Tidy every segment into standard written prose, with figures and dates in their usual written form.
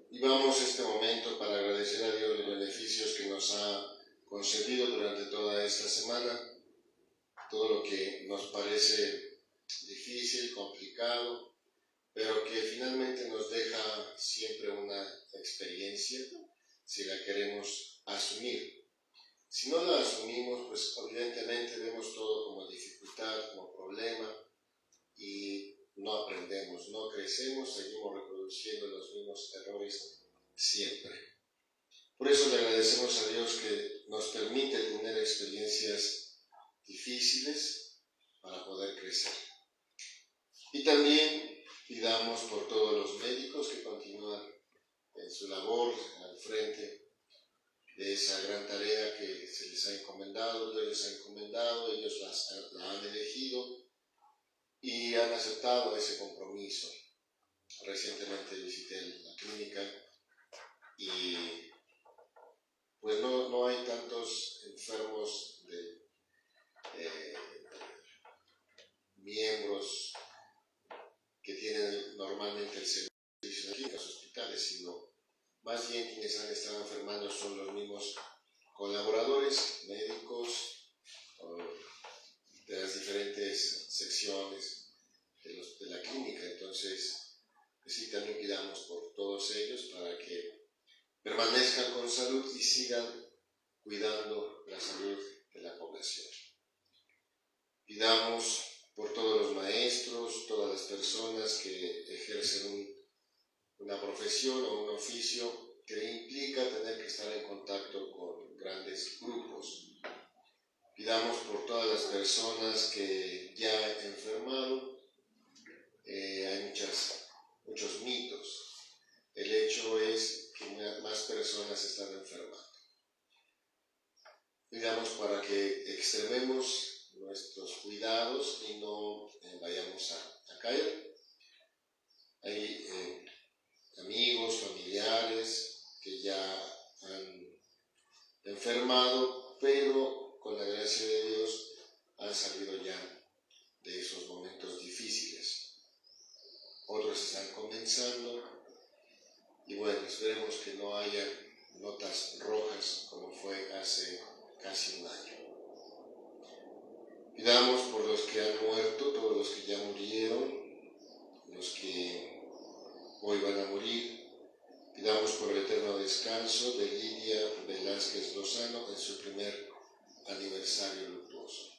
Y vamos este momento para agradecer a Dios los beneficios que nos ha concedido durante toda esta semana, todo lo que nos parece difícil, complicado, pero que finalmente nos deja siempre una experiencia si la queremos asumir. Si no la asumimos, pues evidentemente vemos todo como dificultad, como problema y no aprendemos, no crecemos, seguimos reproduciendo los mismos errores siempre. Por eso le agradecemos a Dios que nos permite tener experiencias difíciles para poder crecer. Y también pidamos por todos los médicos que continúan en su labor al frente de esa gran tarea que se les ha encomendado, Dios les ha encomendado, ellos la han elegido y han aceptado ese compromiso. Recientemente visité la clínica y pues no hay tantos enfermos de miembros que tienen normalmente el servicio aquí en los hospitales, sino más bien quienes han estado enfermando son los mismos colaboradores, médicos, de las diferentes secciones de la clínica. Entonces, pues sí, también pidamos por todos ellos para que permanezcan con salud y sigan cuidando la salud de la población. Pidamos por todos los maestros, todas las personas que ejercen una profesión o un oficio que implica tener que estar en contacto con grandes grupos. Pidamos por todas las personas que ya enfermaron. Hay muchos mitos. El hecho es que más personas están enfermando. Pidamos para que extrememos nuestros cuidados y no vayamos a caer. Hay amigos, familiares que ya han enfermado, pero con la gracia de Dios han salido ya de esos momentos difíciles. Otros están comenzando y bueno, esperemos que no haya notas rojas como fue hace casi un año. Pidamos por los que han muerto, todos los que ya murieron, los que hoy van a morir. Pidamos por el eterno descanso de Lidia Velázquez Lozano en su primer aniversario luctuoso.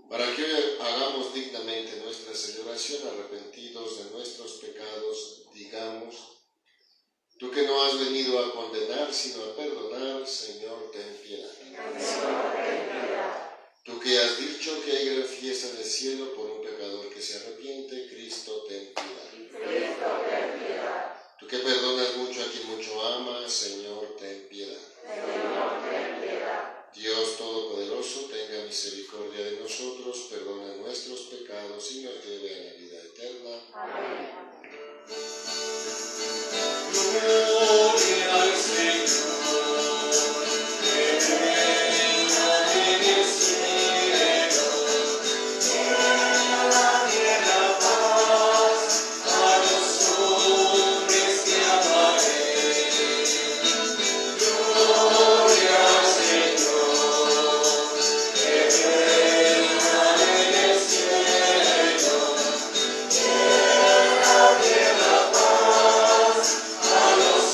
Para que hoy hagamos dignamente nuestra celebración, arrepentidos de nuestros pecados, digamos: tú que no has venido a condenar, sino a perdonar, Señor, ten piedad. Señor, ten piedad. Tú que has dicho que hay gran fiesta en el cielo por un pecador que se arrepiente, Cristo, ten piedad. Cristo, ten piedad. Tú que perdonas mucho a quien mucho ama, Señor, ten piedad. Señor, ten piedad. Dios Todopoderoso, tenga misericordia de nosotros, perdona nuestros pecados y nos lleve a la vida eterna. Amén. Gloria al Señor. A los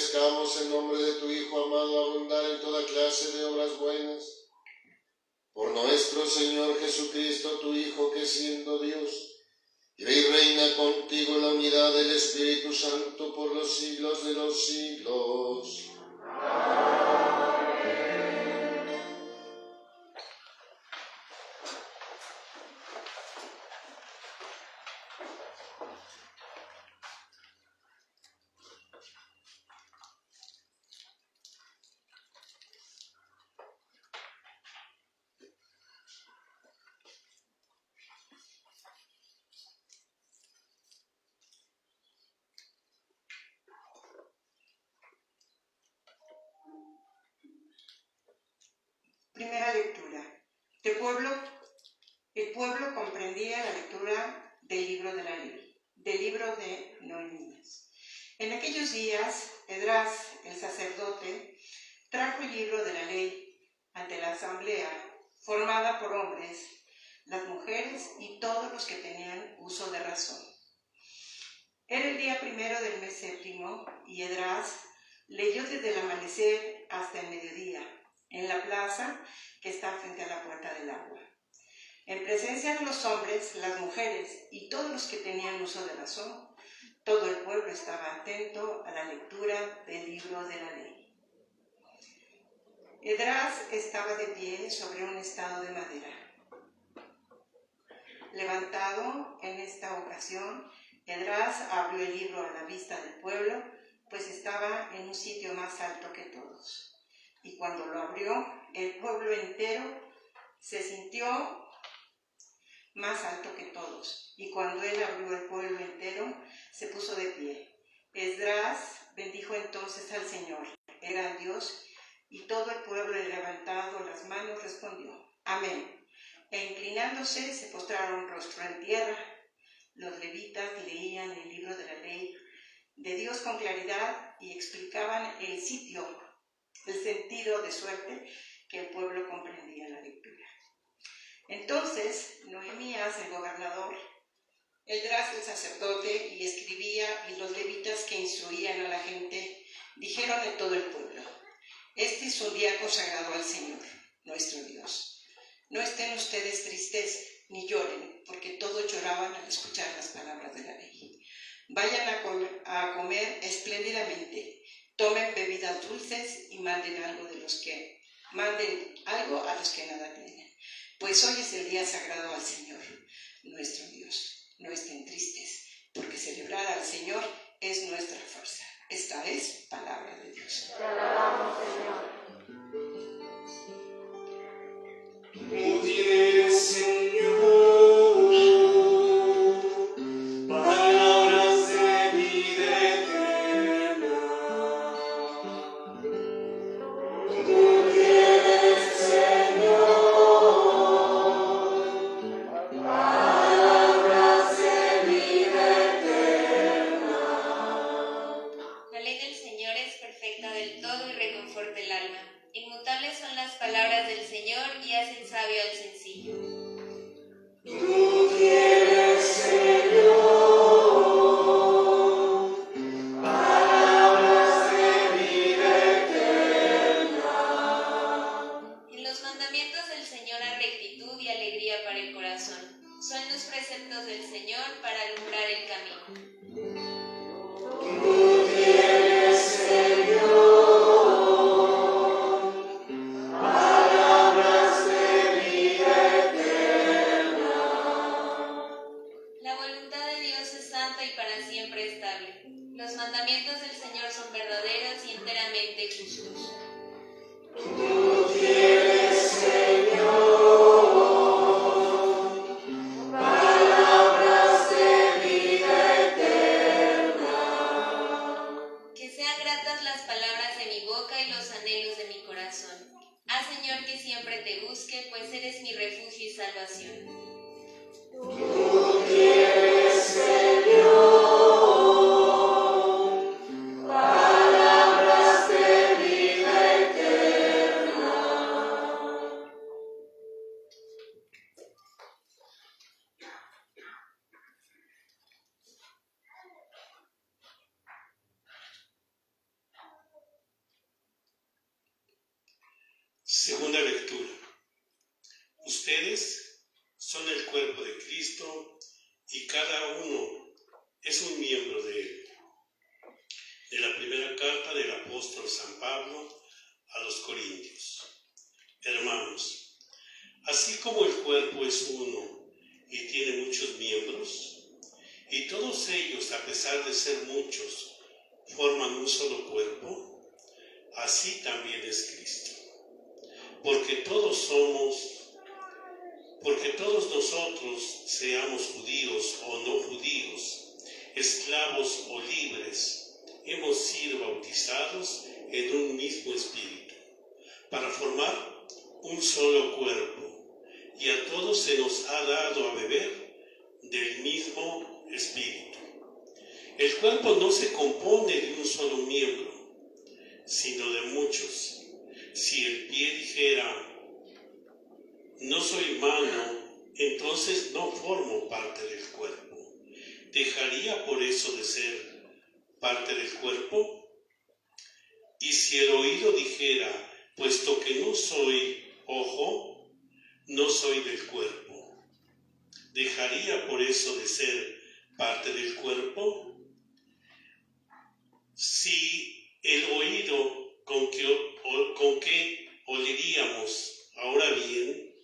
merezcamos en nombre de tu Hijo amado abundar en toda clase de obras buenas. Por nuestro Señor Jesucristo, tu Hijo, que siendo Dios, vive y reina contigo en la unidad del Espíritu Santo por los siglos de los siglos. Primera lectura. El pueblo comprendía la lectura del libro de la ley, del libro de Noemías. En aquellos días, Esdras, el sacerdote, trajo el libro de la ley ante la asamblea, formada por hombres, las mujeres y todos los que tenían uso de razón. Era el día primero del mes séptimo, y Esdras leyó desde el amanecer hasta el mediodía, en la plaza que está frente a la puerta del agua. En presencia de los hombres, las mujeres y todos los que tenían uso de razón, todo el pueblo estaba atento a la lectura del libro de la ley. Esdras estaba de pie sobre un estado de madera. Levantado en esta ocasión, Esdras abrió el libro a la vista del pueblo, pues estaba en un sitio más alto que todos. Y cuando lo abrió, el pueblo entero se sintió más alto que todos. Y cuando él abrió el pueblo entero, se puso de pie. Esdras bendijo entonces al Señor, el gran Dios, y todo el pueblo, levantado las manos, respondió: Amén. E inclinándose, se postraron rostro en tierra. Los levitas leían el libro de la ley de Dios con claridad y explicaban el sentido, de suerte que el pueblo comprendía la lectura. Entonces Noemías, el gobernador, Esdras, el sacerdote, y escribía, y los levitas que instruían a la gente, dijeron a todo el pueblo: Este es un día consagrado al Señor, nuestro Dios. No estén ustedes tristes ni lloren, porque todos lloraban al escuchar las palabras de la ley. Vayan a comer espléndidamente, tomen bebidas dulces y manden algo a los que nada tienen. Pues hoy es el día sagrado al Señor, nuestro Dios. No estén tristes, porque celebrar al Señor es nuestra fuerza. Esta es palabra de Dios. Te alabamos, Señor. Tú tienes, Señor, palabras de vida eterna. Tú tienes, Señor, palabras de vida eterna. La ley del Señor es perfecta del todo y reconforta el alma. Inmutables son las palabras del Señor y hacen sabio al sencillo. Tú tienes, Señor, palabras de vida eterna. En los mandamientos del Señor hay rectitud y alegría para el corazón. Son los preceptos del Señor para alumbrar el camino. Tú tienes, Señor, palabras de vida eterna. La voluntad de Dios es santa y para siempre estable. Los mandamientos del Señor son verdaderos y enteramente justos. Tú tienes, Señor, palabras de vida eterna. Que sean gratas las palabras de mi boca y los anhelos de mi corazón. Haz, Señor, que siempre te busque, pues eres mi refugio y salvación. Tú tienes, Señor, palabras de vida eterna. Ustedes son el cuerpo de Cristo y cada uno es un miembro de él. De la primera carta del apóstol San Pablo a los Corintios. Hermanos, así como el cuerpo es uno y tiene muchos miembros, y todos ellos, a pesar de ser muchos, forman un solo cuerpo, así también es Cristo. Porque todos nosotros, seamos judíos o no judíos, esclavos o libres, hemos sido bautizados en un mismo espíritu, para formar un solo cuerpo, y a todos se nos ha dado a beber del mismo espíritu. El cuerpo no se compone de un solo miembro, sino de muchos. Si el pie dijera, no soy mano, entonces no formo parte del cuerpo. ¿Dejaría por eso de ser parte del cuerpo? Y si el oído dijera, puesto que no soy ojo, no soy del cuerpo, ¿dejaría por eso de ser parte del cuerpo? Si el oído con que oleríamos, ahora bien,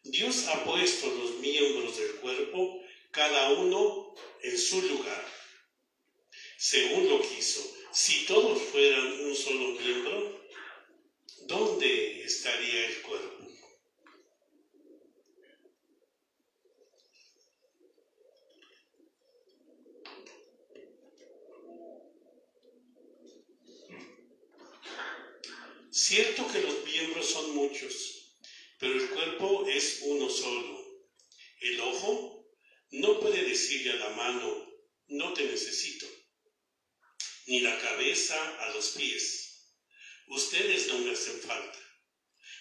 Dios ha puesto los miembros del cuerpo, cada uno en su lugar, según lo quiso. Si todos fueran un solo miembro, ¿dónde estaría el cuerpo? Cierto que los miembros son muchos, pero el cuerpo es uno solo. El ojo no puede decirle a la mano, no te necesito, ni la cabeza a los pies, ustedes no me hacen falta.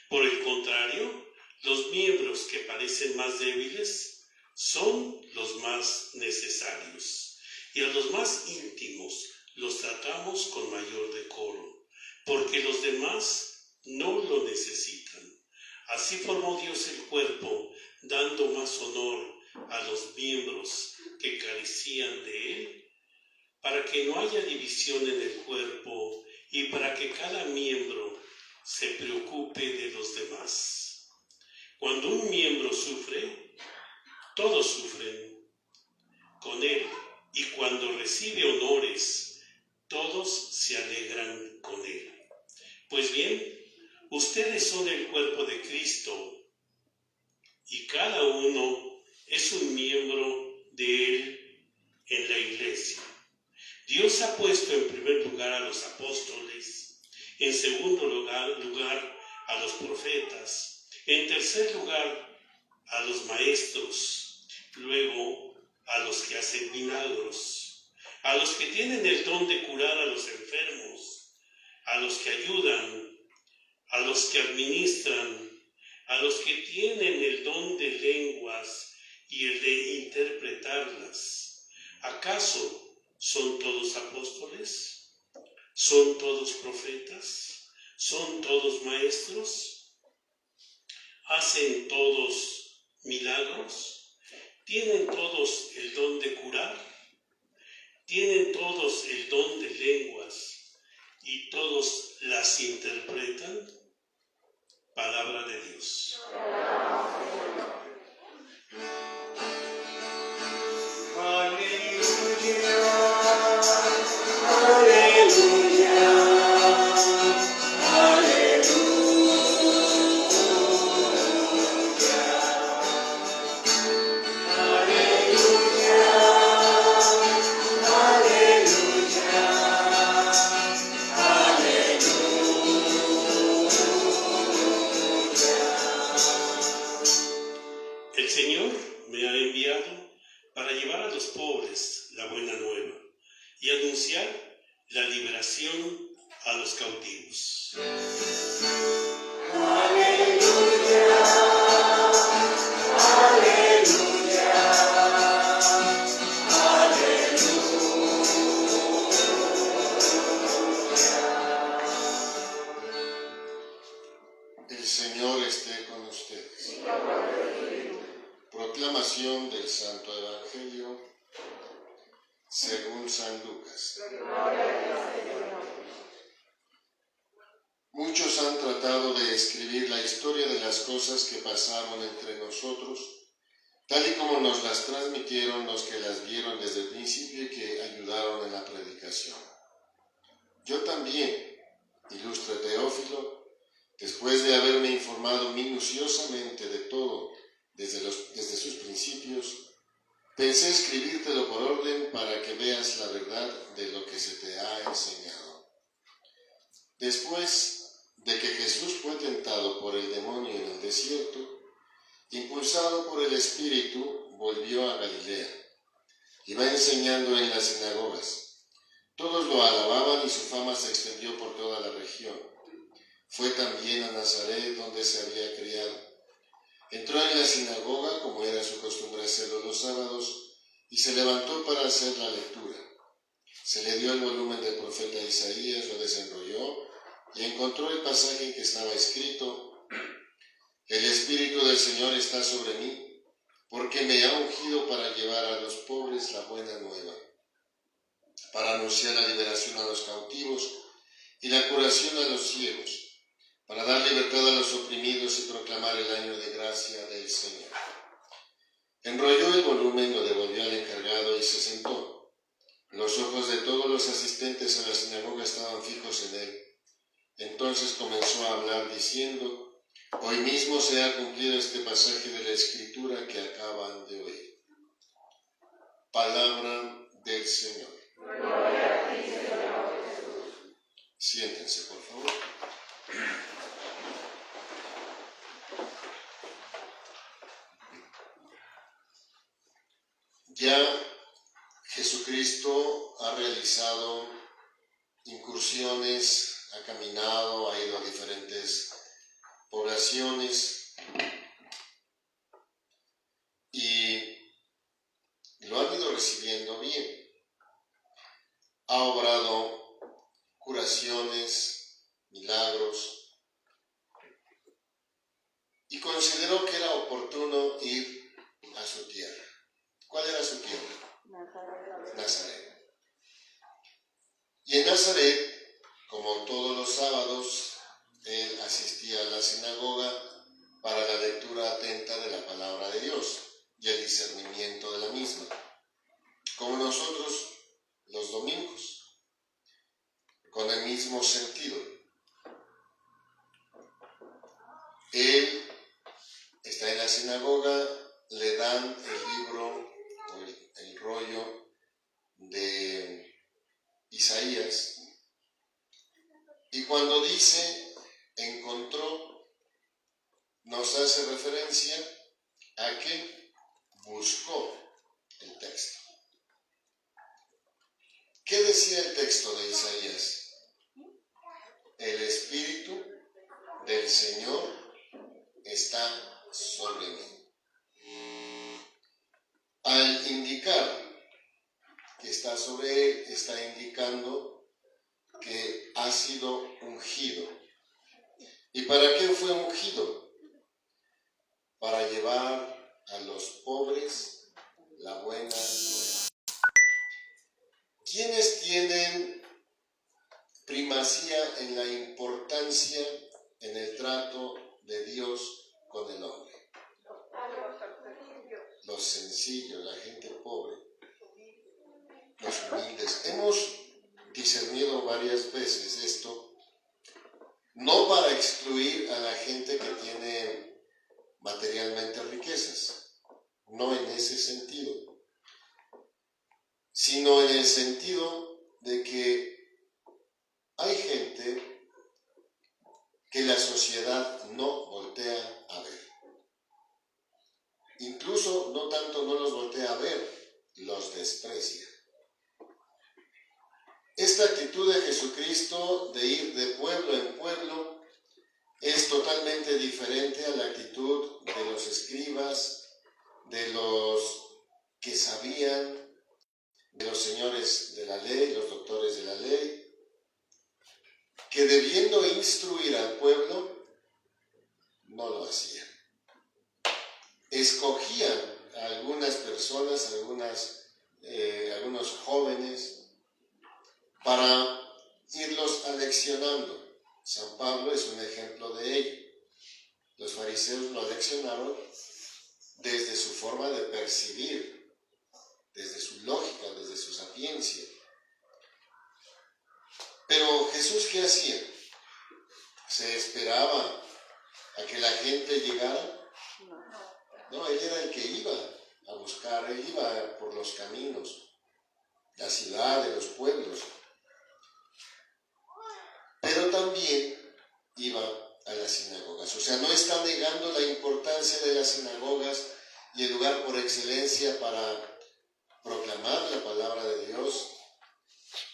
Por el contrario, los miembros que parecen más débiles son los más necesarios, y a los más íntimos los tratamos con mayor decoro, porque los demás no lo necesitan. Así formó Dios el cuerpo, dando más honor a los miembros que carecían de él, para que no haya división en el cuerpo y para que cada miembro se preocupe de los demás. Cuando un miembro sufre, todos sufren con él, y cuando recibe honores, todos se alegran con él. Pues bien, ustedes son el cuerpo de Cristo, y cada uno es un miembro de él en la iglesia. Dios ha puesto en primer lugar a los apóstoles, en segundo lugar a los profetas, en tercer lugar a los maestros, luego a los que hacen milagros, a los que tienen el don de curar a los enfermos, a los que ayudan, a los que administran, a los que tienen el don de lenguas y el de interpretarlas. ¿Acaso son todos apóstoles? ¿Son todos profetas? ¿Son todos maestros? ¿Hacen todos milagros? ¿Tienen todos el don de curar? ¿Tienen todos el don de lenguas y todos las interpretan? Palabra de Dios. El Señor me ha enviado para llevar a los pobres la buena nueva y anunciar la liberación a los cautivos. El Señor esté con ustedes. Proclamación del Santo Evangelio según San Lucas. Muchos han tratado de escribir la historia de las cosas que pasaron entre nosotros, tal y como nos las transmitieron los que las vieron desde el principio y que ayudaron en la predicación. Yo también, ilustre Teófilo, después de haberme informado minuciosamente de todo desde sus principios, pensé escribírtelo por orden para que veas la verdad de lo que se te ha enseñado. Después de que Jesús fue tentado por el demonio en el desierto, impulsado por el Espíritu, volvió a Galilea. Iba enseñando en las sinagogas. Todos lo alababan y su fama se extendió por toda la región. Fue también a Nazaret, donde se había criado. Entró en la sinagoga, como era su costumbre hacerlo los sábados, y se levantó para hacer la lectura. Se le dio el volumen del profeta Isaías, lo desenrolló y encontró el pasaje en que estaba escrito: El Espíritu del Señor está sobre mí, porque me ha ungido para llevar a los pobres la buena nueva, para anunciar la liberación a los cautivos y la curación a los ciegos, para dar libertad a los oprimidos y proclamar el año de gracia del Señor. Enrolló el volumen, lo devolvió al encargado y se sentó. Los ojos de todos los asistentes a la sinagoga estaban fijos en él. Entonces comenzó a hablar diciendo: Hoy mismo se ha cumplido este pasaje de la Escritura que acaban de oír. Palabra del Señor. Gloria a ti, Señor Jesús. Siéntense, por favor. Ya Jesucristo ha realizado incursiones, ha caminado, ha ido a diferentes poblaciones y lo han ido recibiendo bien. Ha obrado curaciones, milagros, y consideró que era oportuno ir a su tierra. ¿Cuál era su tierra? Nazaret. Y en Nazaret, como todos los sábados, él asistía a la sinagoga para la lectura atenta de la palabra de Dios y el discernimiento de la misma, como nosotros los domingos, con el mismo sentido. Él está en la sinagoga, le dan el libro o el rollo de Isaías, y cuando dice encontró, nos hace referencia a que buscó el texto. ¿Qué decía el texto de Isaías? El Espíritu del Señor está sobre mí. Al indicar que está sobre él, está indicando que ha sido ungido. ¿Y para qué fue ungido? Para llevar a los pobres la buena nueva. ¿Quiénes tienen primacía en la importancia en el trato de Dios con el hombre? Los sencillos, la gente pobre, los humildes. Hemos discernido varias veces esto, no para excluir a la gente que tiene materialmente riquezas, no en ese sentido, sino en el sentido de que hay gente que la sociedad no voltea a ver. Incluso no tanto no los voltea a ver, los desprecia. Esta actitud de Jesucristo de ir de pueblo en pueblo es totalmente diferente a la actitud de los escribas, de los que sabían, de los señores de la ley, los doctores de la ley, que debiendo instruir al pueblo, no lo hacían. Escogían a algunas personas, algunos jóvenes, para irlos aleccionando. San Pablo es un ejemplo de ello. Los fariseos lo aleccionaron desde su forma de percibir, desde su lógica, desde su sapiencia. Pero Jesús, ¿qué hacía? ¿Se esperaba a que la gente llegara? No, él era el que iba a buscar, él iba por los caminos, la ciudad, de los pueblos. Pero también iba a las sinagogas. O sea, no está negando la importancia de las sinagogas y el lugar por excelencia para proclamar la palabra de Dios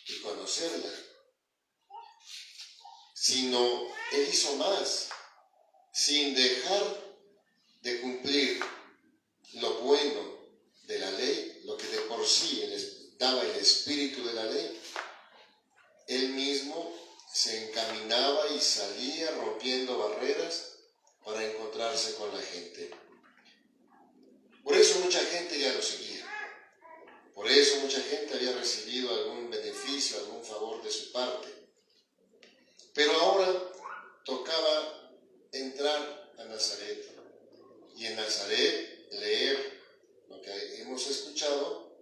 y conocerla. Sino, él hizo más, sin dejar de cumplir lo bueno de la ley, lo que de por sí daba el espíritu de la ley. Él mismo se encaminaba y salía rompiendo barreras para encontrarse con la gente. Por eso mucha gente ya lo seguía. Por eso mucha gente había recibido algún beneficio, algún favor de su parte. Pero ahora tocaba entrar a Nazaret y en Nazaret leer lo que hemos escuchado.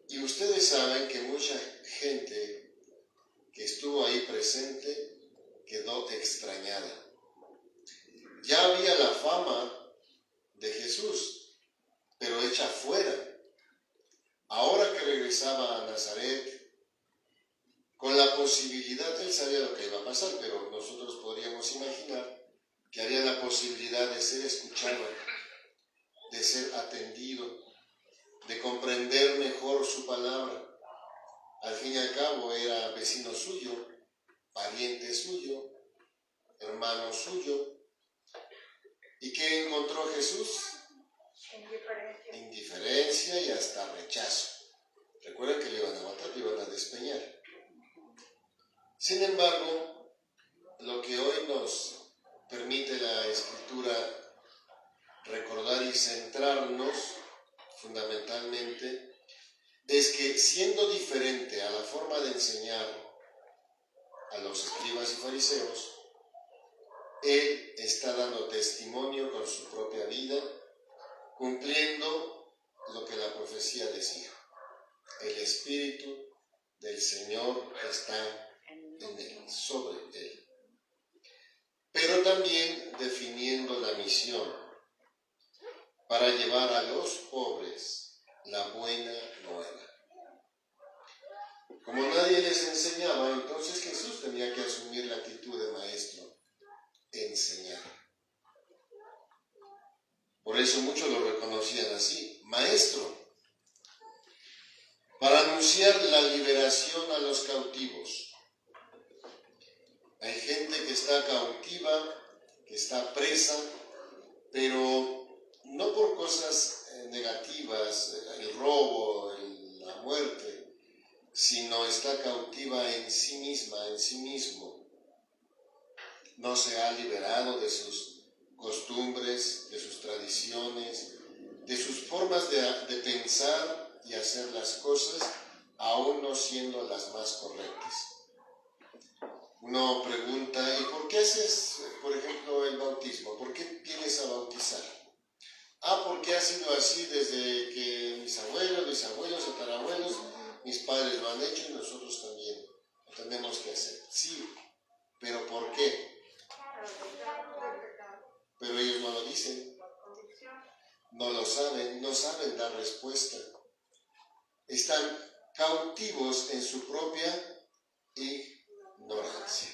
Y ustedes saben que mucha gente que estuvo ahí presente quedó extrañada. Ya había la fama de Jesús, pero hecha fuera. Ahora que regresaba a Nazaret, con la posibilidad, él sabía lo que iba a pasar, pero nosotros podríamos imaginar que había la posibilidad de ser escuchado, de ser atendido, de comprender mejor su palabra. Al fin y al cabo era vecino suyo, pariente suyo, hermano suyo. ¿Y qué encontró Jesús? Indiferencia y hasta rechazo. Recuerden que le iban a matar, le iban a despeñar. Sin embargo, lo que hoy nos permite la Escritura recordar y centrarnos fundamentalmente es que, siendo diferente a la forma de enseñar a los escribas y fariseos, él está dando testimonio con su propia vida, cumpliendo lo que la profecía decía. El Espíritu del Señor está en él, sobre él. Pero también definiendo la misión para llevar a los pobres la buena nueva. Como nadie les enseñaba, entonces Jesús tenía que asumir la actitud de maestro, enseñar. Por eso muchos lo reconocían así, maestro, para anunciar la liberación a los cautivos. Hay gente que está cautiva, que está presa, pero no por cosas negativas, el robo, la muerte, sino está cautiva en sí misma, en sí mismo. No se ha liberado de sus costumbres, de sus tradiciones, de sus formas de pensar y hacer las cosas, aún no siendo las más correctas. Uno pregunta, ¿y por qué haces, por ejemplo, el bautismo? ¿Por qué vienes a bautizar? Porque ha sido así desde que mis abuelos, bisabuelos, tatarabuelos, mis padres lo han hecho y nosotros también lo tenemos que hacer. Sí, pero ¿por qué? Pero ellos no lo dicen, no lo saben, no saben dar respuesta. Están cautivos en su propia ignorancia.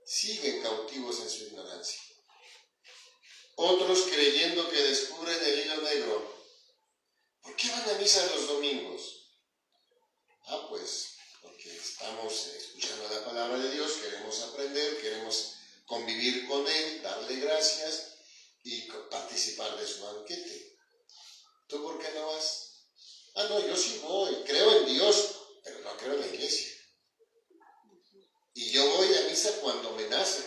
Siguen cautivos en su ignorancia. Otros creyendo que descubren el hilo negro. ¿Por qué van a misa los domingos? Pues porque estamos escuchando la palabra de Dios, queremos aprender, queremos convivir con Él, darle gracias y participar de su banquete. ¿Tú por qué no vas? No, yo sí voy, creo en Dios, pero no creo en la iglesia. Y yo voy a misa cuando me nace.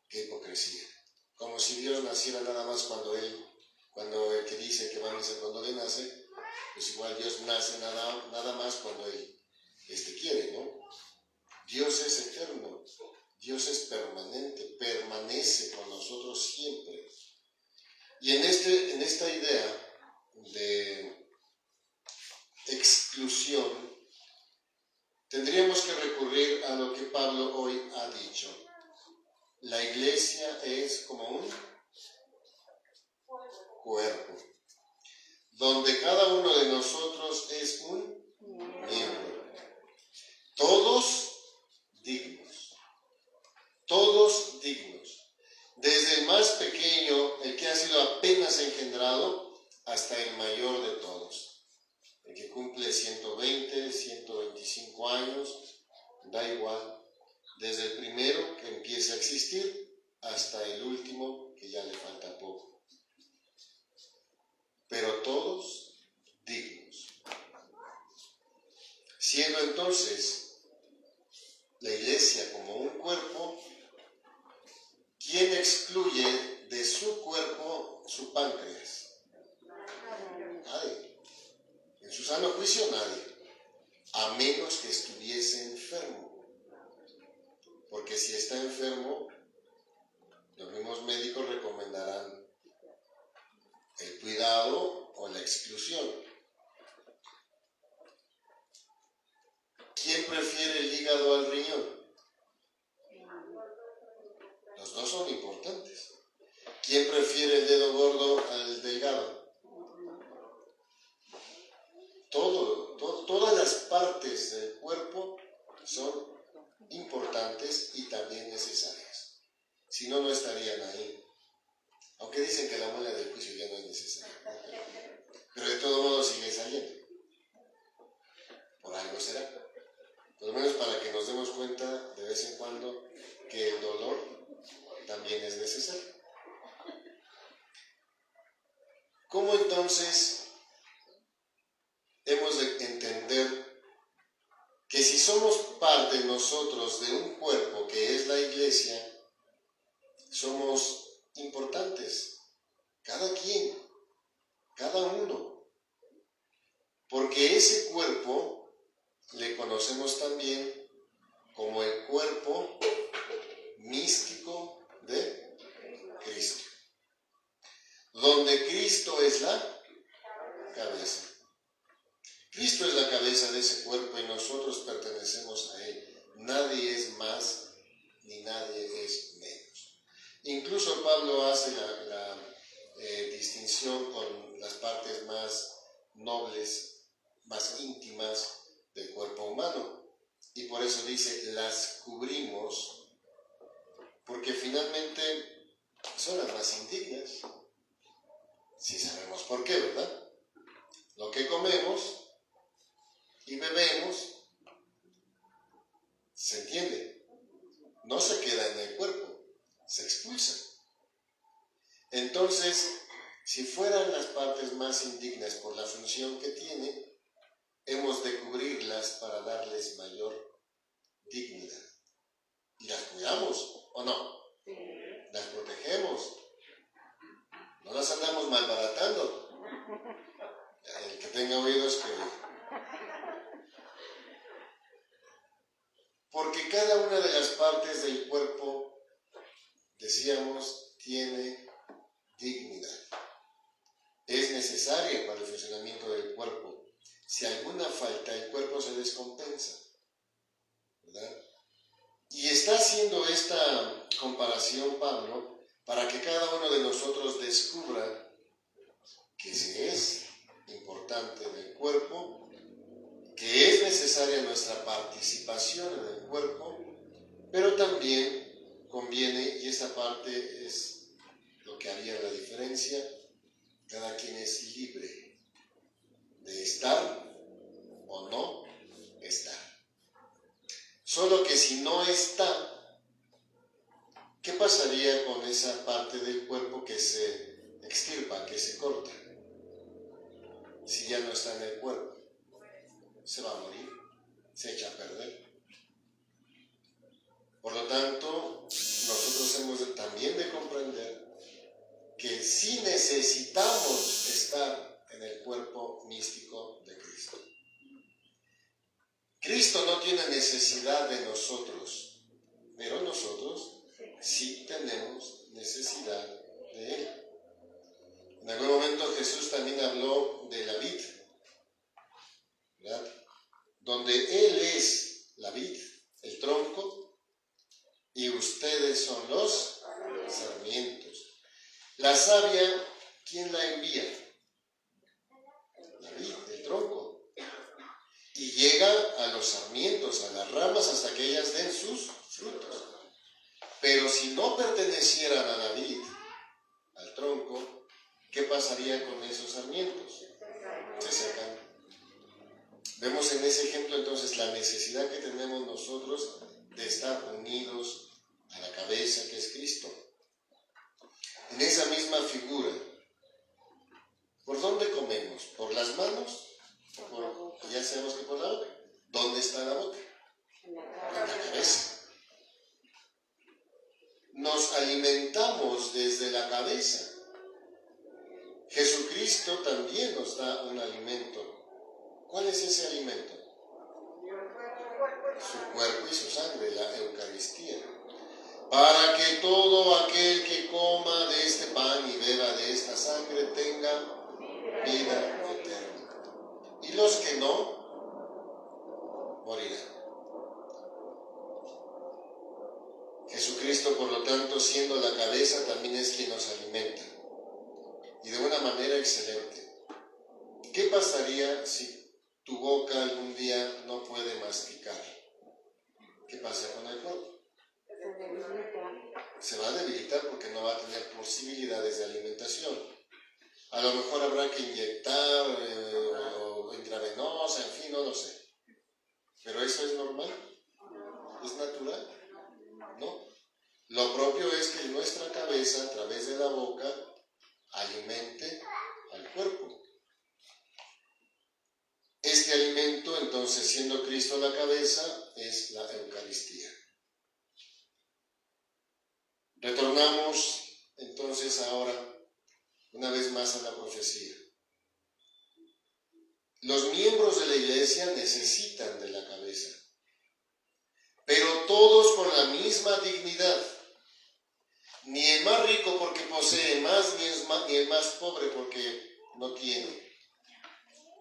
¡Qué hipocresía! como si Dios naciera nada más cuando el que dice que va a nacer cuando le nace, pues igual Dios nace nada más cuando Él quiere, ¿no? Dios es eterno, Dios es permanente, permanece con nosotros siempre. Y en esta idea de exclusión, tendríamos que recurrir a lo que Pablo hoy ha dicho. La iglesia es como un cuerpo, donde cada uno de nosotros es un miembro. Todos dignos, desde el más pequeño, el que ha sido apenas engendrado, hasta el mayor de todos, el que cumple 120, 125 años, da igual, desde el primero que empiece a existir hasta el último que ya le falta poco, pero todos dignos. Siendo entonces la iglesia como un cuerpo, ¿quién excluye de su cuerpo su páncreas? Nadie. En su sano juicio nadie, a menos que estuviese enfermo. Porque si está enfermo, los mismos médicos recomendarán el cuidado o la exclusión. ¿Quién prefiere el hígado al riñón? Los dos son importantes. ¿Quién prefiere el dedo gordo al delgado? Todas las partes del cuerpo son importantes y también necesarias. Si no, no estarían ahí. Aunque dicen que la muela del juicio ya no es necesaria, ¿no? Pero de todo modo sigue saliendo. Por algo será. Por lo menos para que nos demos cuenta de vez en cuando que el dolor también es necesario. ¿Cómo entonces hemos de entender que si somos parte nosotros de un cuerpo que es la iglesia, somos importantes, cada quien, cada uno? Porque ese cuerpo le conocemos también como el cuerpo místico de Cristo, donde Cristo es la cabeza. Cristo es la cabeza de ese cuerpo y nosotros pertenecemos a Él. Nadie es más ni nadie es menos. Incluso Pablo hace la distinción con las partes más nobles, más íntimas del cuerpo humano. Y por eso dice, las cubrimos, porque finalmente son las más indignas. Si sabemos por qué, ¿verdad? Lo que comemos y bebemos, se entiende, no se queda en el cuerpo, se expulsa. Entonces, si fueran las partes más indignas por la función que tienen, hemos de cubrirlas para darles mayor dignidad. ¿Y las cuidamos o no? Las protegemos. No las andamos malbaratando. El que tenga oídos que... Porque cada una de las partes del cuerpo, decíamos, tiene dignidad. Es necesaria para el funcionamiento del cuerpo. Si alguna falta, el cuerpo se descompensa, ¿verdad? Y está haciendo esta comparación Pablo para que cada uno de nosotros descubra que se es importante en el cuerpo, que es necesaria nuestra participación en el cuerpo, pero también conviene, y esta parte es lo que haría la diferencia, cada quien es libre de estar o no estar. Solo que si no está, ¿qué pasaría con esa parte del cuerpo que se extirpa, que se corta? Si ya no está en el cuerpo, se va a morir, se echa a perder. Por lo tanto, nosotros hemos también de comprender que sí necesitamos estar en el cuerpo místico de Cristo. Cristo no tiene necesidad de nosotros, pero nosotros sí tenemos necesidad de Él. En algún momento Jesús también habló de la vid, ¿verdad? Donde Él es la vid, el tronco, y ustedes son los sarmientos. La savia, ¿quién la envía? La vid, el tronco. Y llega a los sarmientos, a las ramas, hasta que ellas den sus frutos. Pero si no pertenecieran a la vid, al tronco, ¿qué pasaría con esos sarmientos? Se secan. Vemos en ese ejemplo entonces la necesidad que tenemos nosotros de estar unidos a la cabeza que es Cristo. En esa misma figura, ¿por dónde comemos? ¿Por las manos? Ya sabemos que por la boca. ¿Dónde está la boca? En la cabeza. Nos alimentamos desde la cabeza. Jesucristo también nos da un alimento. ¿Cuál es ese alimento? Su cuerpo y su sangre, la Eucaristía. Para que todo aquel que coma de este pan y beba de esta sangre tenga vida eterna. Y los que no, morirán. Jesucristo, por lo tanto, siendo la cabeza, también es quien nos alimenta. Y de una manera excelente. ¿Qué pasaría si tu boca algún día no puede masticar? ¿Qué pasa con el cuerpo? Se va a debilitar porque no va a tener posibilidades de alimentación. A lo mejor habrá que inyectar o intravenosa, en fin, no lo sé. ¿Pero eso es normal? ¿Es natural? No. Lo propio es que nuestra cabeza, a través de la boca, alimente al cuerpo. Este alimento, entonces, siendo Cristo la cabeza, es la Eucaristía. Retornamos, entonces, ahora, una vez más a la profecía. Los miembros de la Iglesia necesitan de la cabeza, pero todos con la misma dignidad. Ni el más rico porque posee más, ni el más pobre porque no tiene.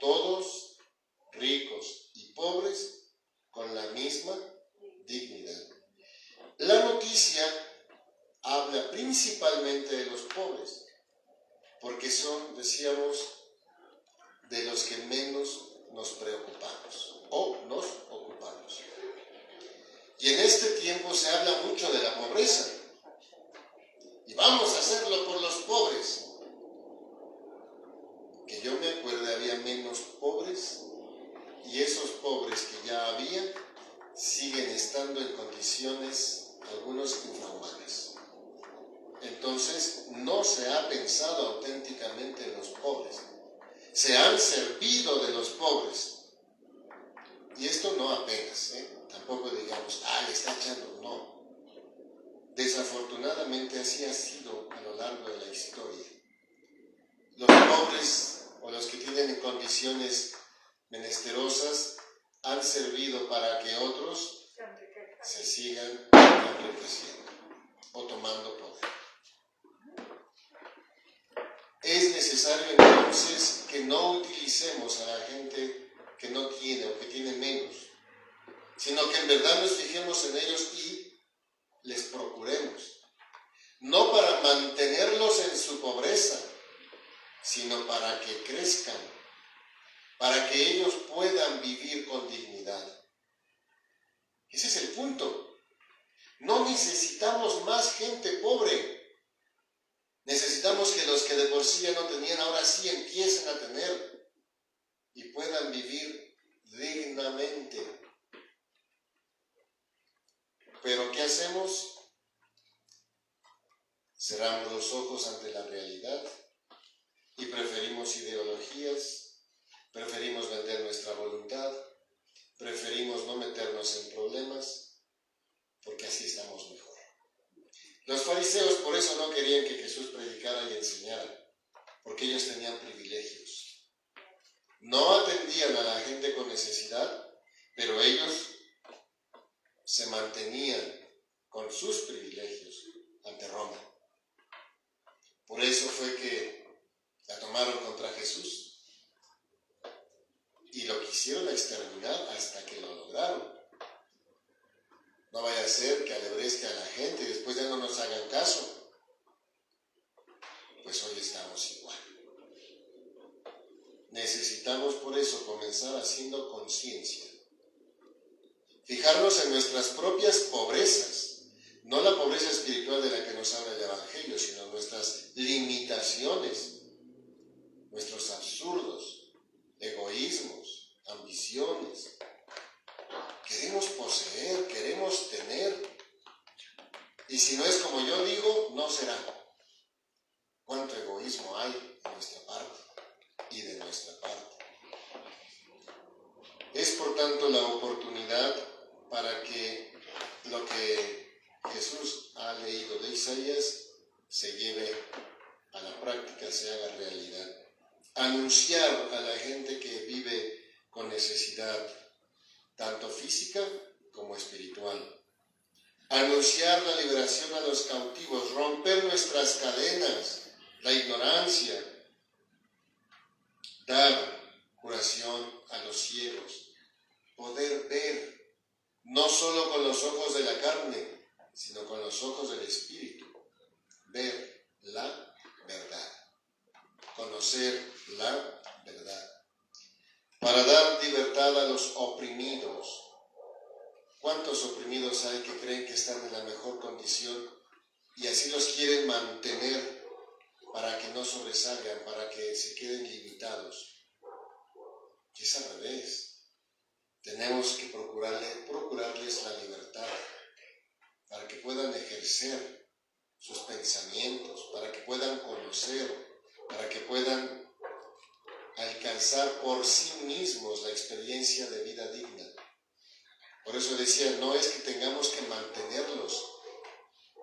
Todos ricos y pobres con la misma dignidad. La noticia habla principalmente de los pobres, porque son, decíamos, de los que menos nos preocupamos o nos ocupamos. Y en este tiempo se habla mucho de la pobreza. Y vamos a hacerlo por los pobres. Que yo me acuerde, había menos pobres, y esos pobres que ya había siguen estando en condiciones, algunos infrahumanas. Entonces, no se ha pensado auténticamente en los pobres. Se han servido de los pobres. Y esto no apenas, tampoco digamos, le está echando, no. Desafortunadamente así ha sido a lo largo de la historia. Los pobres o los que tienen condiciones menesterosas han servido para que otros se sigan enriqueciendo o tomando poder. Es necesario entonces que no utilicemos a la gente que no tiene o que tiene menos, sino que en verdad nos fijemos en ellos y les procuremos, no para mantenerlos en su pobreza, sino para que crezcan, para que ellos puedan vivir con dignidad. Ese es el punto. No necesitamos más gente pobre. Necesitamos que los que de por sí ya no tenían, ahora sí empiecen a tener y puedan vivir dignamente. Pero ¿qué hacemos? Cerramos los ojos ante la realidad y preferimos ideologías, preferimos vender nuestra voluntad, preferimos no meternos en problemas, porque así estamos mejor. Los fariseos por eso no querían que Jesús predicara y enseñara, porque ellos tenían privilegios. No atendían a la gente con necesidad, pero ellos se mantenían con sus privilegios ante Roma. Por eso fue que la tomaron contra Jesús y lo quisieron exterminar hasta que lo lograron. No vaya a ser que alebreste a la gente y después ya no nos hagan caso. Pues hoy estamos igual. Necesitamos por eso comenzar haciendo conciencia. Fijarnos en nuestras propias pobrezas, no la pobreza espiritual de la que nos habla el Evangelio, sino nuestras limitaciones, nuestros absurdos, egoísmos, ambiciones. Queremos poseer, queremos tener, y si no es como yo digo, no será. ¿Cuánto egoísmo hay en nuestra parte y de nuestra parte? Es por tanto la oportunidad para que lo que Jesús ha leído de Isaías se lleve a la práctica, se haga realidad. Anunciar a la gente que vive con necesidad, tanto física como espiritual. Anunciar la liberación a los cautivos, romper nuestras cadenas, la ignorancia, dar curación a los ciegos, poder ver, no solo con los ojos de la carne, sino con los ojos del Espíritu, ver la verdad, conocer la verdad, para dar libertad a los oprimidos. ¿Cuántos oprimidos hay que creen que están en la mejor condición y así los quieren mantener para que no sobresalgan, para que se queden limitados? Y es al revés. Tenemos que procurarles la libertad para que puedan ejercer sus pensamientos, para que puedan conocer, para que puedan alcanzar por sí mismos la experiencia de vida digna. Por eso decía, no es que tengamos que mantenerlos,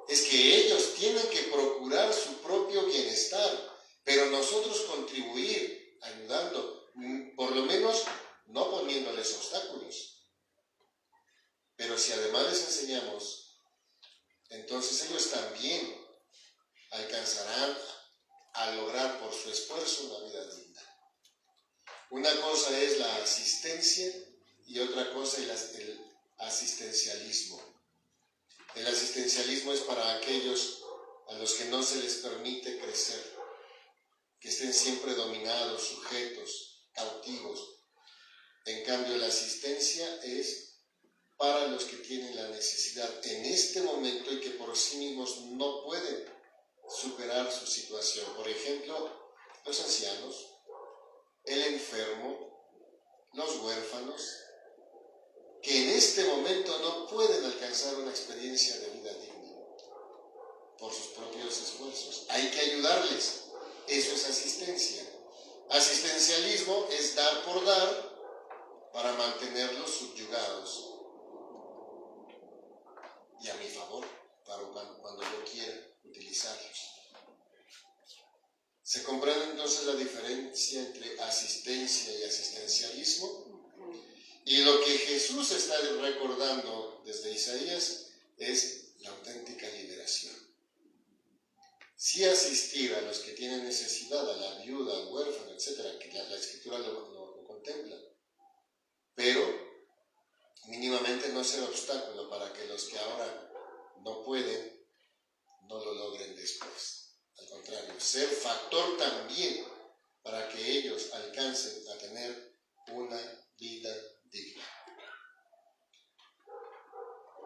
es que ellos tienen que procurar su propio bienestar, pero nosotros contribuir, ayudando, por lo menos no poniéndoles obstáculos. Pero si además les enseñamos, entonces ellos también alcanzarán a lograr por su esfuerzo una vida digna. Una cosa es la asistencia y otra cosa es el asistencialismo. El asistencialismo es para aquellos a los que no se les permite crecer, que estén siempre dominados, sujetos, cautivos. En cambio, la asistencia es para los que tienen la necesidad en este momento y que por sí mismos no pueden superar su situación. Por ejemplo, los ancianos, el enfermo, los huérfanos, que en este momento no pueden alcanzar una experiencia de vida digna por sus propios esfuerzos. Hay que ayudarles. Eso es asistencia. Asistencialismo es dar por dar para mantenerlos subyugados y a mi favor, para cuando yo quiera utilizarlos. ¿Se comprende entonces la diferencia entre asistencia y asistencialismo? Y lo que Jesús está recordando desde Isaías es la auténtica liberación. Sí asistir a los que tienen necesidad, a la viuda, al huérfano, etc., que la Escritura lo contempla, pero mínimamente no ser obstáculo para que los que ahora no pueden, no lo logren después. Al contrario, ser factor también para que ellos alcancen a tener una vida digna.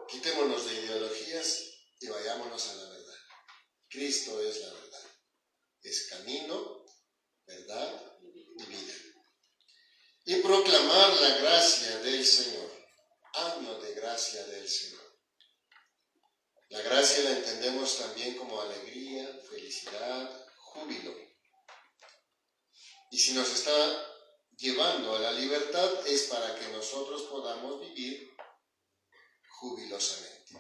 Quitémonos de ideologías y vayámonos a la verdad. Cristo es la verdad. Es camino, verdad y vida. Y proclamar la gracia del Señor. Año de gracia del Señor. La gracia la entendemos también como alegría, felicidad, júbilo. Y si nos está llevando a la libertad es para que nosotros podamos vivir jubilosamente.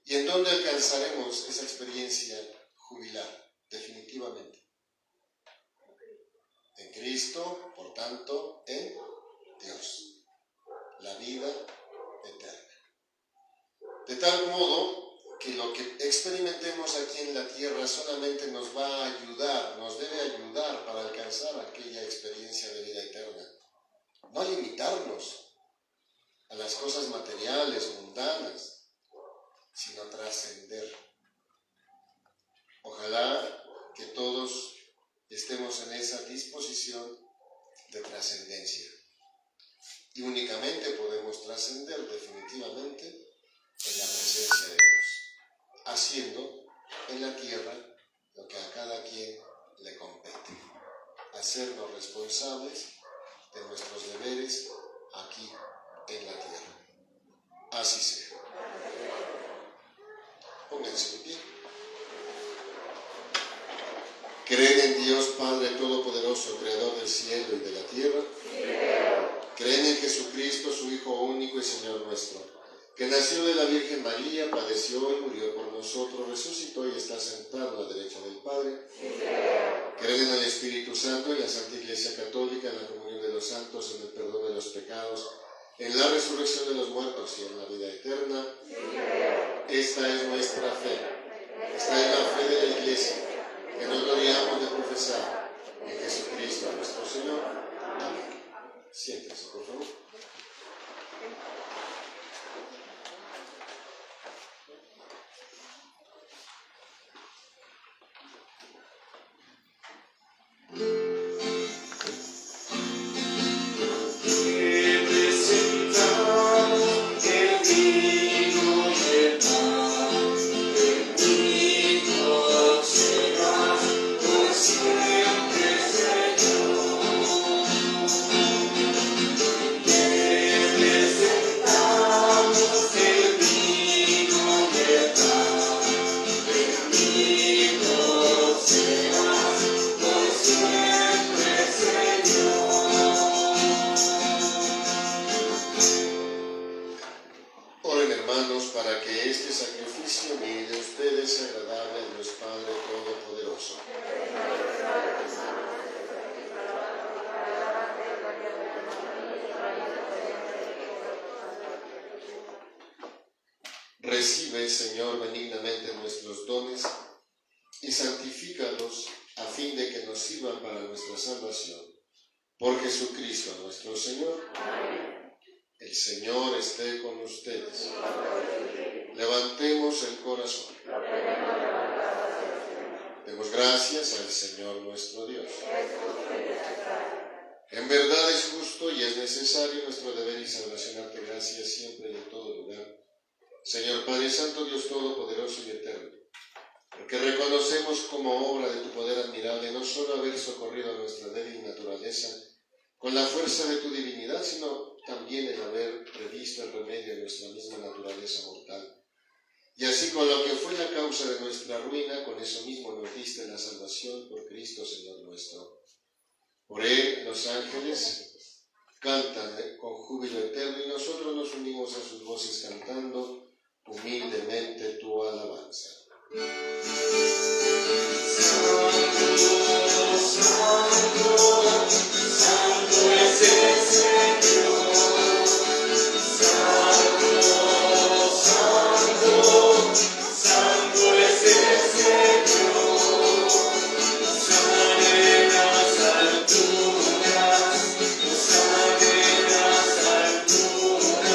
¿Y en dónde alcanzaremos esa experiencia jubilar? Definitivamente. En Cristo, por tanto, en Dios. La vida eterna. De tal modo que lo que experimentemos aquí en la tierra solamente nos va a ayudar, nos debe ayudar para alcanzar aquella experiencia de vida eterna. No limitarnos a las cosas materiales, mundanas, sino trascender. Ojalá que todos estemos en esa disposición de trascendencia. Y únicamente podemos trascender definitivamente en la presencia de Dios, haciendo en la tierra lo que a cada quien le compete, hacernos responsables de nuestros deberes aquí en la tierra. Así sea. Pónganse de pie. ¿Creen en Dios Padre Todopoderoso, Creador del cielo y de la tierra? ¿Creen en Jesucristo, su Hijo único y Señor nuestro, que nació de la Virgen María, padeció y murió por nosotros, resucitó y está sentado a la derecha del Padre? ¿Creen en el Espíritu Santo, en la Santa Iglesia Católica, en la comunión de los santos, en el perdón de los pecados, en la resurrección de los muertos y en la vida eterna? Esta es nuestra fe. Esta es la fe de la Iglesia, que nos gloriamos de profesar en Jesucristo nuestro Señor. Amén. Siéntense, por favor. Oren, hermanos, para que este sacrificio mío de ustedes sea agradable a Dios Padre Todopoderoso. Recibe, Señor, benignamente nuestros dones y santifícalos a fin de que nos sirvan para nuestra salvación. Por Jesucristo nuestro Señor. El Señor esté con ustedes. Levantemos el corazón. Demos gracias al Señor nuestro Dios. En verdad es justo y es necesario nuestro deber y salvación darte gracias siempre y en todo lugar. Señor Padre Santo, Dios Todopoderoso y Eterno, porque reconocemos como obra de tu poder admirable no solo haber socorrido a nuestra débil naturaleza con la fuerza de tu divinidad, sino también el haber previsto el remedio de nuestra misma naturaleza mortal. Y así con lo que fue la causa de nuestra ruina, con eso mismo nos diste la salvación por Cristo Señor nuestro. Por Él los ángeles cantan con júbilo eterno y nosotros nos unimos a sus voces cantando humildemente tu alabanza. Santo es el Señor, santo es el Señor, sana en las alturas,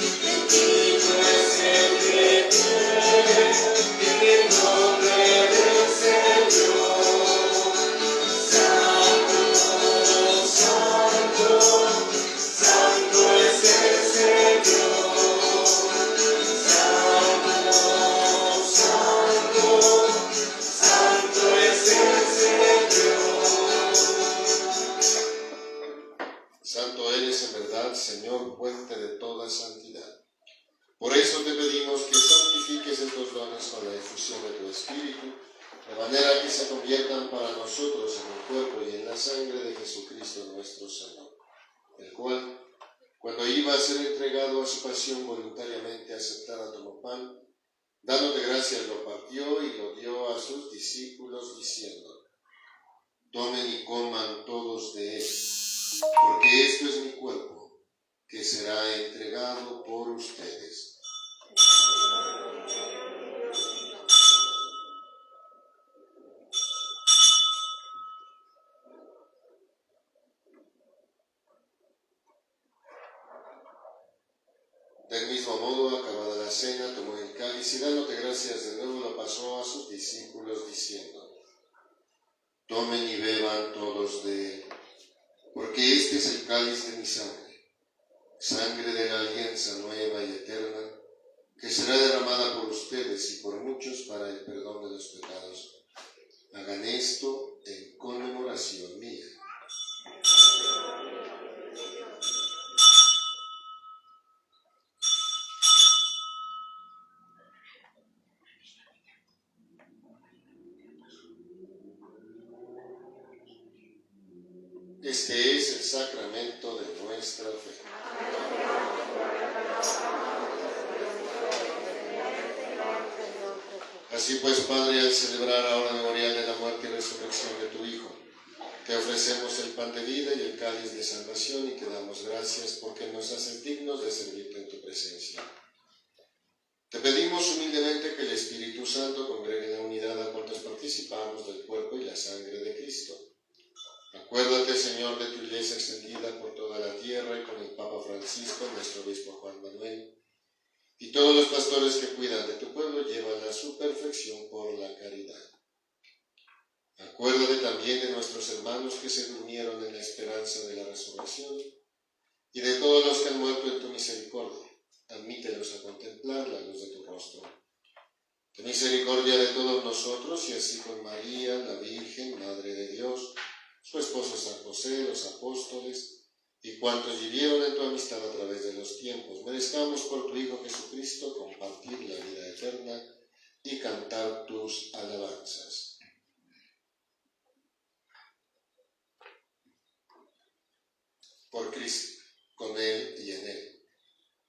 bendito es el que cree en el nombre del Señor. Santo es el Señor, santo es el Señor. Santo eres en verdad, Señor, fuente de toda santidad. Por eso te pedimos que santifiques estos dones con la efusión de tu Espíritu, de manera que se conviertan para nosotros en el cuerpo y en la sangre de Jesucristo nuestro Señor, el cual, cuando iba a ser entregado a su pasión voluntariamente aceptada, tomó pan, Dándote gracias, lo partió y lo dio a sus discípulos, diciendo: tomen y coman todos de él, porque esto es mi cuerpo, que será entregado por ustedes. Del mismo modo, acabada la cena, tomó el cáliz y dándote gracias de nuevo lo pasó a sus discípulos, diciendo: tomen y beban todos de él, porque este es el cáliz de mi sangre, sangre de la alianza nueva y eterna, que será derramada por ustedes y por muchos para el perdón de los pecados. Hagan esto en conmemoración mía. Este es el sacramento de nuestra fe. Así pues, Padre, al celebrar ahora el memorial de la muerte y resurrección de tu Hijo, te ofrecemos el pan de vida y el cáliz de salvación y te damos gracias porque nos haces dignos de servirte en tu presencia. Te pedimos humildemente que el Espíritu Santo congregue en la unidad a cuantos participamos del cuerpo y la sangre de Cristo. Acuérdate, Señor, de tu iglesia extendida por toda la tierra y con el Papa Francisco, nuestro obispo Juan Manuel, y todos los pastores que cuidan de tu pueblo, llévala a su perfección por la caridad. Acuérdate también de nuestros hermanos que se durmieron en la esperanza de la resurrección, y de todos los que han muerto en tu misericordia. Admítelos a contemplar la luz de tu rostro. Ten misericordia de todos nosotros, y así con María, la Virgen, Madre de Dios, su esposo San José, los apóstoles, y cuantos vivieron en tu amistad a través de los tiempos, merezcamos por tu Hijo Jesucristo compartir la vida eterna y cantar tus alabanzas. Por Cristo, con Él y en Él.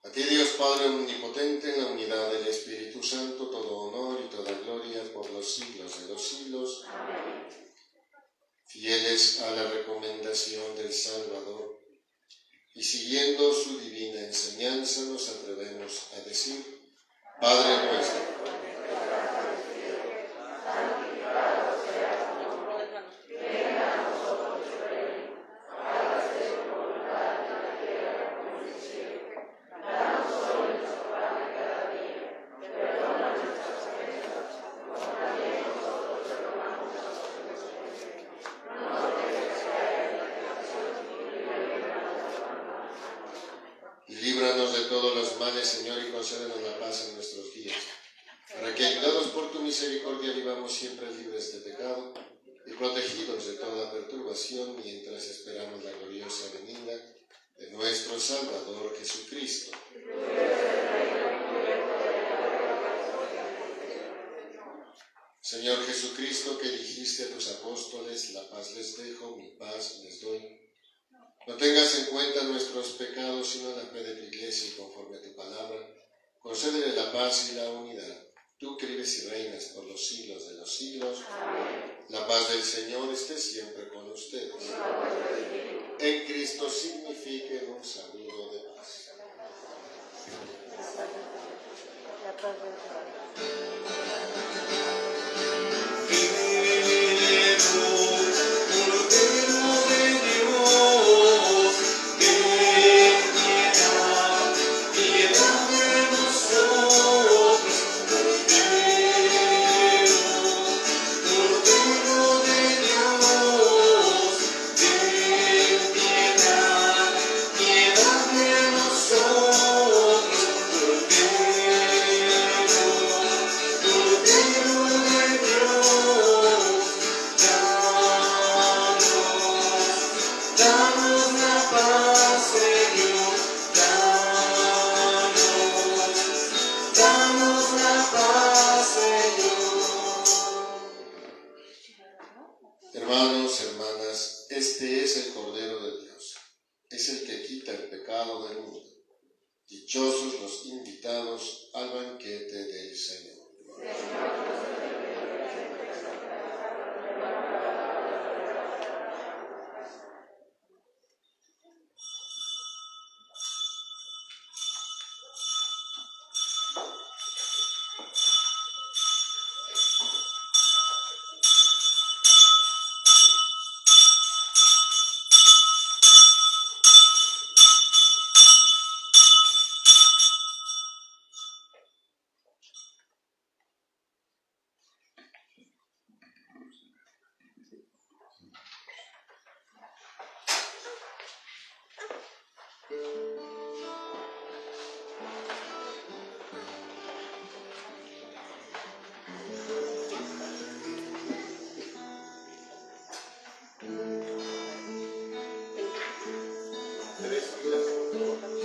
A ti, Dios Padre omnipotente, en la unidad del Espíritu Santo, todo honor y toda gloria por los siglos de los siglos. Amén. Fieles a la recomendación del Salvador y siguiendo su divina enseñanza, nos atrevemos a decir: Padre nuestro, líbranos de todos los males, Señor, y concédenos la paz en nuestros días, para que, ayudados por tu misericordia, vivamos siempre libres de pecado y protegidos de toda perturbación, mientras esperamos la gloriosa venida de nuestro Salvador Jesucristo. Señor Jesucristo, que dijiste a tus apóstoles: la paz les dejo, mi paz les doy. No tengas en cuenta nuestros pecados, sino la fe de tu iglesia, y conforme a tu palabra, concédele la paz y la unidad. Tú que vives y reinas por los siglos de los siglos. Amén. La paz del Señor esté siempre con ustedes. En Cristo signifiquen un saludo de paz. Hermanos, hermanas, este es el Cordero de Dios, es el que quita el pecado del mundo. Dichosos los invitados al banquete del Señor.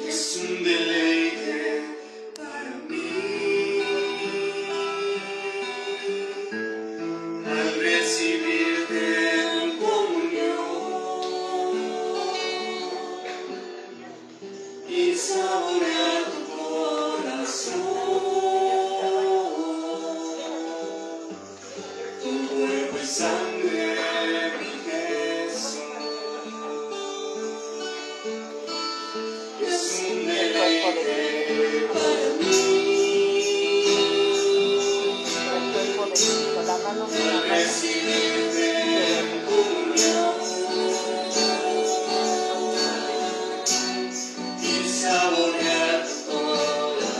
Es un deleite para mí al recibirte en comunión y saborear tu corazón, tu cuerpo y sangre, mi Jesús. Es un deleite para mí al recibirte en comunión y saborear tu corazón, tu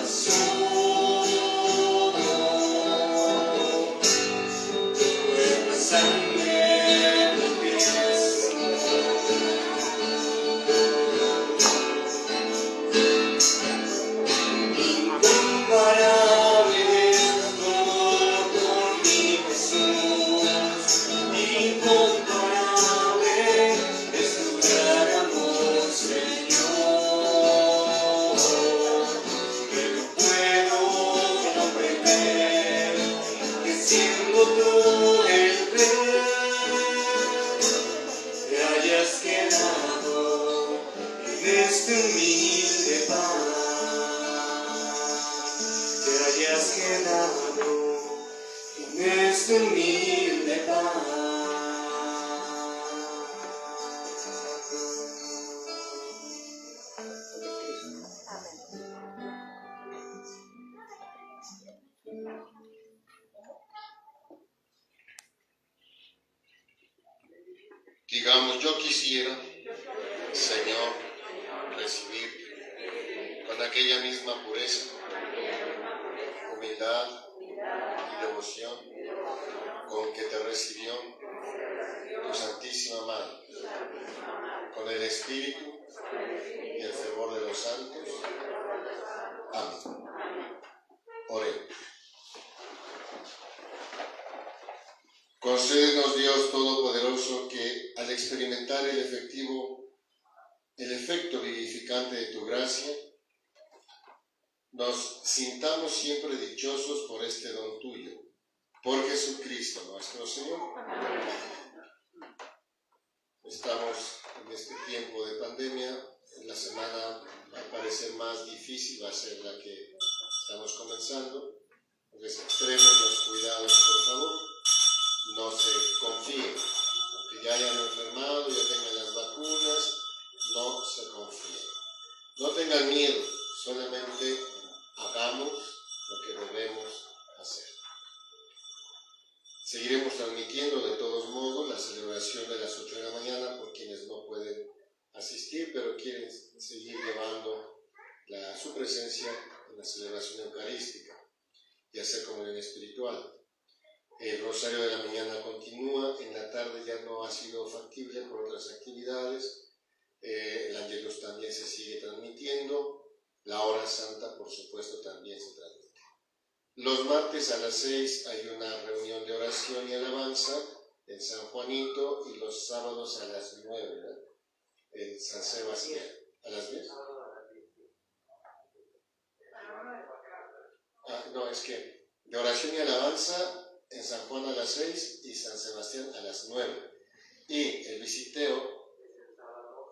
cuerpo y sangre, mi Jesús. Incomparable es tu amor por mi Jesús, incomparable es tu gran amor, Señor, que no puedo comprender que siendo tú el Rey, te hayas quedado en este humilde pan. Te hayas quedado en este humilde pan. Digamos, yo quisiera, Señor, recibirte con aquella misma pureza, humildad y devoción con que te recibió tu Santísima Madre, con el Espíritu y el fervor de los santos. Amén. Oremos. Concédenos, Dios Todopoderoso, que al experimentar el efecto vivificante de tu gracia, nos sintamos siempre dichosos por este don tuyo, por Jesucristo nuestro Señor. Estamos en este tiempo de pandemia. La semana va a parecer más difícil, va a ser la que estamos comenzando. Entonces, extremen los cuidados, por favor. No se confíen. Aunque ya hayan enfermado, ya tengan las vacunas, no se confíen. No tengan miedo, solamente hagamos lo que debemos hacer. Seguiremos transmitiendo de todos modos la celebración de las 8 de la mañana por quienes no pueden asistir, pero quieren seguir llevando su presencia en la celebración eucarística y hacer comunión espiritual. El rosario de la mañana continúa, en la tarde ya no ha sido factible por otras actividades. El Ángelus también se sigue transmitiendo, la hora santa por supuesto también se transmite. Los martes a las 6 hay una reunión de oración y alabanza en San Juanito y los sábados a las 9, ¿verdad? En San Sebastián. ¿A las 10? No, es que de oración y alabanza en San Juan a las 6 y San Sebastián a las 9. Y el visiteo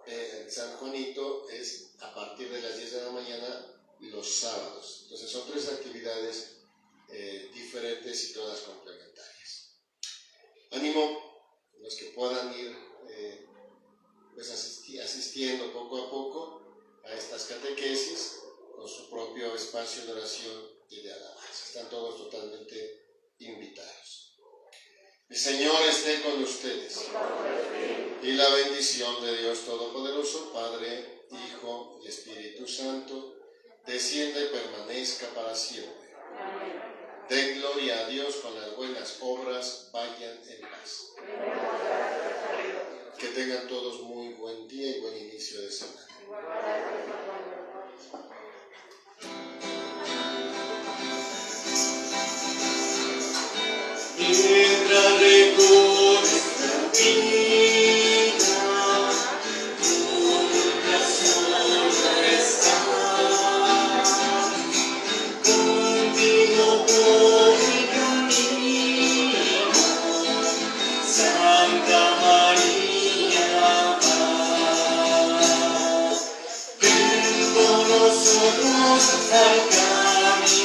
en San Juanito es a partir de las 10 de la mañana los sábados. Entonces son 3 actividades diferentes y todas complementarias. Ánimo, los que puedan ir pues asistiendo poco a poco a estas catequesis con su propio espacio de oración y de alabanza. Están todos totalmente invitados. El Señor esté con ustedes. Y la bendición de Dios Todopoderoso, Padre, Hijo y Espíritu Santo, descienda y permanezca para siempre. Den gloria a Dios con las buenas obras, vayan en paz. Que tengan todos muy buen día y buen inicio de semana. Mientras recorres la vida, nunca sola estás. Contigo por mi camino, Santa María va. Ven con nosotros al caminar.